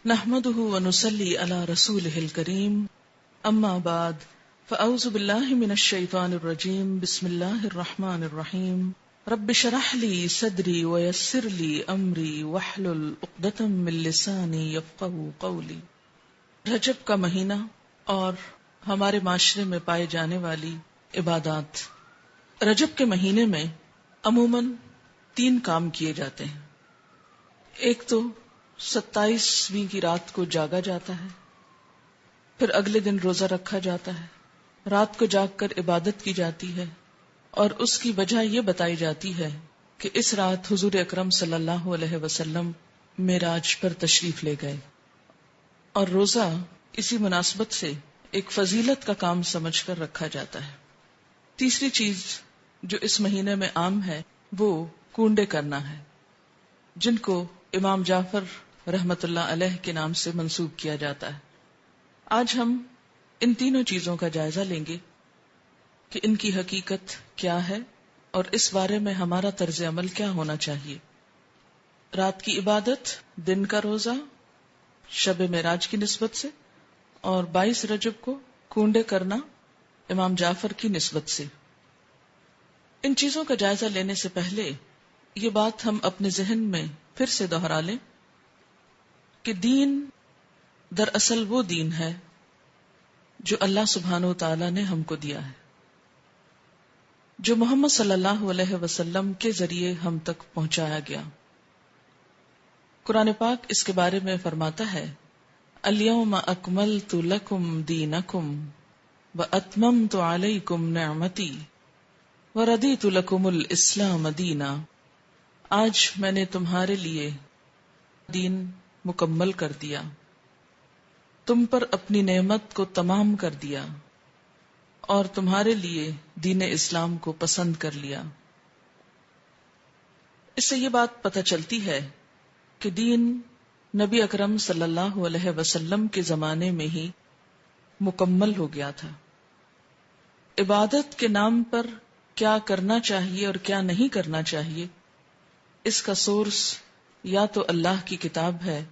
نحمده ونصلي على رسوله الكريم اما بعد فاعوذ بالله من الشيطان الرجيم بسم الله الرحمن الرحيم رب اشرح لي صدري ويسر لي امري واحلل عقدة من لساني يفقهوا قولي۔ رجب کا مہینہ اور ہمارے معاشرے میں پائے جانے والی عبادات۔ رجب کے مہینے میں عموماً 3 کام کیے جاتے ہیں۔ ایک تو 27ویں کی رات کو جاگا جاتا ہے، پھر اگلے دن روزہ رکھا جاتا ہے، رات کو جاگ کر عبادت کی جاتی ہے، اور اس کی وجہ یہ بتائی جاتی ہے کہ اس رات حضور اکرم صلی اللہ علیہ وسلم معراج پر تشریف لے گئے، اور روزہ اسی مناسبت سے ایک فضیلت کا کام سمجھ کر رکھا جاتا ہے۔ تیسری چیز جو اس مہینے میں عام ہے وہ کونڈے کرنا ہے، جن کو امام جعفر رحمت اللہ علیہ کے نام سے منسوب کیا جاتا ہے۔ آج ہم ان تینوں چیزوں کا جائزہ لیں گے کہ ان کی حقیقت کیا ہے اور اس بارے میں ہمارا طرز عمل کیا ہونا چاہیے۔ رات کی عبادت، دن کا روزہ شب معراج کی نسبت سے، اور 22 رجب کو کونڈے کرنا امام جعفر کی نسبت سے۔ ان چیزوں کا جائزہ لینے سے پہلے یہ بات ہم اپنے ذہن میں پھر سے دہرا لیں کہ دین دراصل وہ دین ہے جو اللہ سبحانہ و تعالی نے ہم کو دیا ہے، جو محمد صلی اللہ علیہ وسلم کے ذریعے ہم تک پہنچایا گیا۔ قرآن پاک اس کے بارے میں فرماتا ہے، الیوم اکملت لکم دینکم واتممت علیکم نعمتی وردیت لکم الاسلام دینا۔ آج میں نے تمہارے لیے دین مکمل کر دیا، تم پر اپنی نعمت کو تمام کر دیا، اور تمہارے لیے دین اسلام کو پسند کر لیا۔ اس سے یہ بات پتہ چلتی ہے کہ دین نبی اکرم صلی اللہ علیہ وسلم کے زمانے میں ہی مکمل ہو گیا تھا۔ عبادت کے نام پر کیا کرنا چاہیے اور کیا نہیں کرنا چاہیے، اس کا سورس یا تو اللہ کی کتاب ہے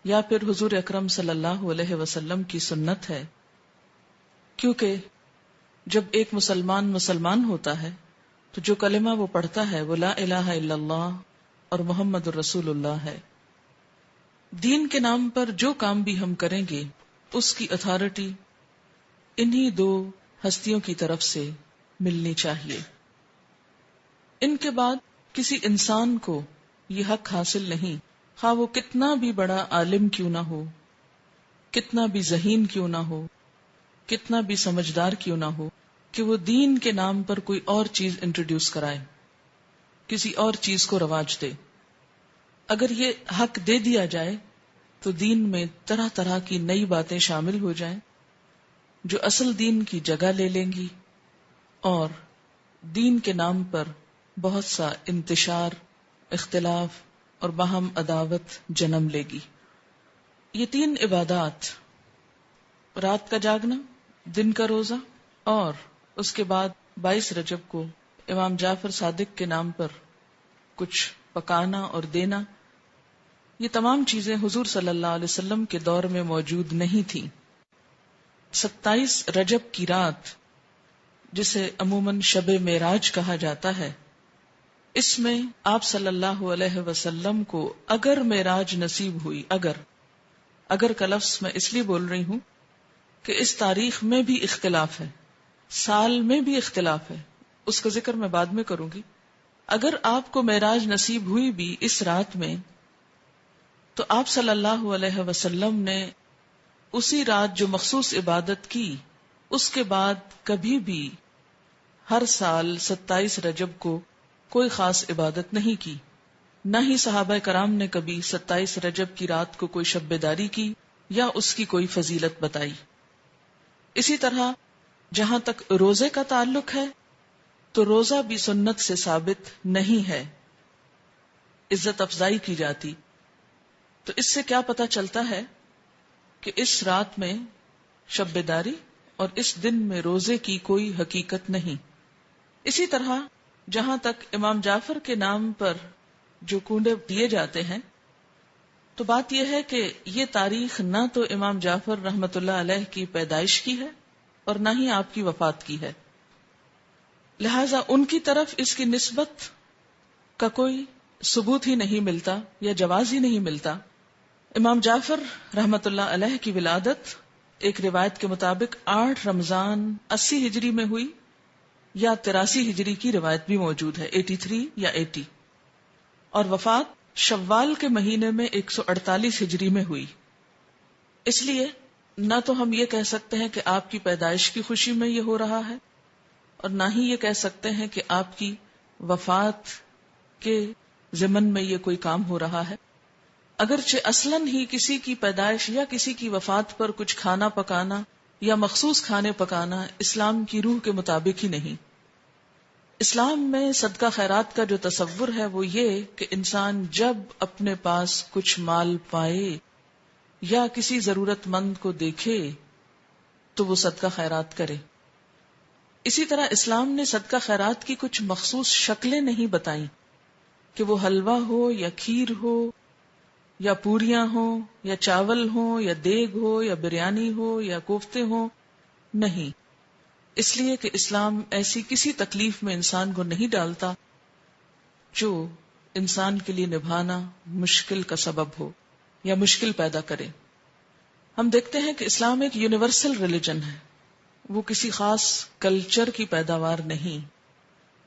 یا پھر حضور اکرم صلی اللہ علیہ وسلم کی سنت ہے، کیونکہ جب ایک مسلمان ہوتا ہے تو جو کلمہ وہ پڑھتا ہے وہ لا الہ الا اللہ اور محمد الرسول اللہ ہے۔ دین کے نام پر جو کام بھی ہم کریں گے اس کی اتھارٹی انہی 2 ہستیوں کی طرف سے ملنی چاہیے۔ ان کے بعد کسی انسان کو یہ حق حاصل نہیں، خواہ وہ کتنا بھی بڑا عالم کیوں نہ ہو، کتنا بھی ذہین کیوں نہ ہو، کتنا بھی سمجھدار کیوں نہ ہو، کہ وہ دین کے نام پر کوئی اور چیز انٹروڈیوس کرائے، کسی اور چیز کو رواج دے۔ اگر یہ حق دے دیا جائے تو دین میں طرح طرح کی نئی باتیں شامل ہو جائیں جو اصل دین کی جگہ لے لیں گی، اور دین کے نام پر بہت سا انتشار، اختلاف اور باہم عداوت جنم لے گی۔ یہ 3 عبادات، رات کا جاگنا، دن کا روزہ، اور اس کے بعد 22 رجب کو امام جعفر صادق کے نام پر کچھ پکانا اور دینا، یہ تمام چیزیں حضور صلی اللہ علیہ وسلم کے دور میں موجود نہیں تھیں۔ 27 رجب کی رات، جسے عموماً شب معراج کہا جاتا ہے، اس میں آپ صلی اللہ علیہ وسلم کو اگر معراج نصیب ہوئی، اگر کا لفظ میں اس لیے بول رہی ہوں کہ اس تاریخ میں بھی اختلاف ہے، سال میں بھی اختلاف ہے، اس کا ذکر میں بعد میں کروں گی۔ اگر آپ کو معراج نصیب ہوئی بھی اس رات میں، تو آپ صلی اللہ علیہ وسلم نے اسی رات جو مخصوص عبادت کی، اس کے بعد کبھی بھی ہر سال 27 رجب کو کوئی خاص عبادت نہیں کی، نہ ہی صحابہ کرام نے کبھی 27 رجب کی رات کو کوئی شب بیداری کی یا اس کی کوئی فضیلت بتائی۔ اسی طرح جہاں تک روزے کا تعلق ہے تو روزہ بھی سنت سے ثابت نہیں ہے، عزت افزائی کی جاتی۔ تو اس سے کیا پتہ چلتا ہے کہ اس رات میں شب بیداری اور اس دن میں روزے کی کوئی حقیقت نہیں۔ اسی طرح جہاں تک امام جعفر کے نام پر جو کنڈے دیے جاتے ہیں، تو بات یہ ہے کہ یہ تاریخ نہ تو امام جعفر رحمت اللہ علیہ کی پیدائش کی ہے اور نہ ہی آپ کی وفات کی ہے، لہذا ان کی طرف اس کی نسبت کا کوئی ثبوت ہی نہیں ملتا یا جواز ہی نہیں ملتا۔ امام جعفر رحمت اللہ علیہ کی ولادت ایک روایت کے مطابق 8 رمضان 80 ہجری میں ہوئی، یا 83 ہجری کی روایت بھی موجود ہے 83 یا 80، اور وفات شوال کے مہینے میں 148 ہجری میں ہوئی۔ اس لیے نہ تو ہم یہ کہہ سکتے ہیں کہ آپ کی پیدائش کی خوشی میں یہ ہو رہا ہے، اور نہ ہی یہ کہہ سکتے ہیں کہ آپ کی وفات کے ضمن میں یہ کوئی کام ہو رہا ہے۔ اگرچہ اصلاً ہی کسی کی پیدائش یا کسی کی وفات پر کچھ کھانا پکانا یا مخصوص کھانے پکانا اسلام کی روح کے مطابق ہی نہیں۔ اسلام میں صدقہ خیرات کا جو تصور ہے وہ یہ کہ انسان جب اپنے پاس کچھ مال پائے یا کسی ضرورت مند کو دیکھے تو وہ صدقہ خیرات کرے۔ اسی طرح اسلام نے صدقہ خیرات کی کچھ مخصوص شکلیں نہیں بتائیں کہ وہ حلوہ ہو یا کھیر ہو یا پوریاں ہوں یا چاول ہوں یا دیگ ہو یا بریانی ہو یا کوفتے ہوں، نہیں، اس لیے کہ اسلام ایسی کسی تکلیف میں انسان کو نہیں ڈالتا جو انسان کے لیے نبھانا مشکل کا سبب ہو یا مشکل پیدا کرے۔ ہم دیکھتے ہیں کہ اسلام ایک یونیورسل ریلیجن ہے، وہ کسی خاص کلچر کی پیداوار نہیں،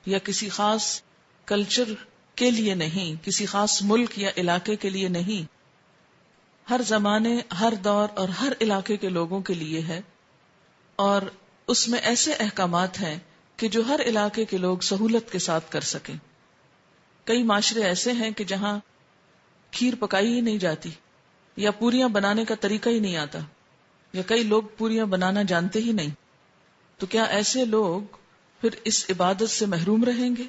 یا کسی خاص کلچر کے لیے نہیں، کسی خاص ملک یا علاقے کے لیے نہیں، ہر زمانے، ہر دور اور ہر علاقے کے لوگوں کے لیے ہے، اور اس میں ایسے احکامات ہیں کہ جو ہر علاقے کے لوگ سہولت کے ساتھ کر سکیں۔ کئی معاشرے ایسے ہیں کہ جہاں کھیر پکائی ہی نہیں جاتی یا پوریاں بنانے کا طریقہ ہی نہیں آتا، یا کئی لوگ پوریاں بنانا جانتے ہی نہیں، تو کیا ایسے لوگ پھر اس عبادت سے محروم رہیں گے؟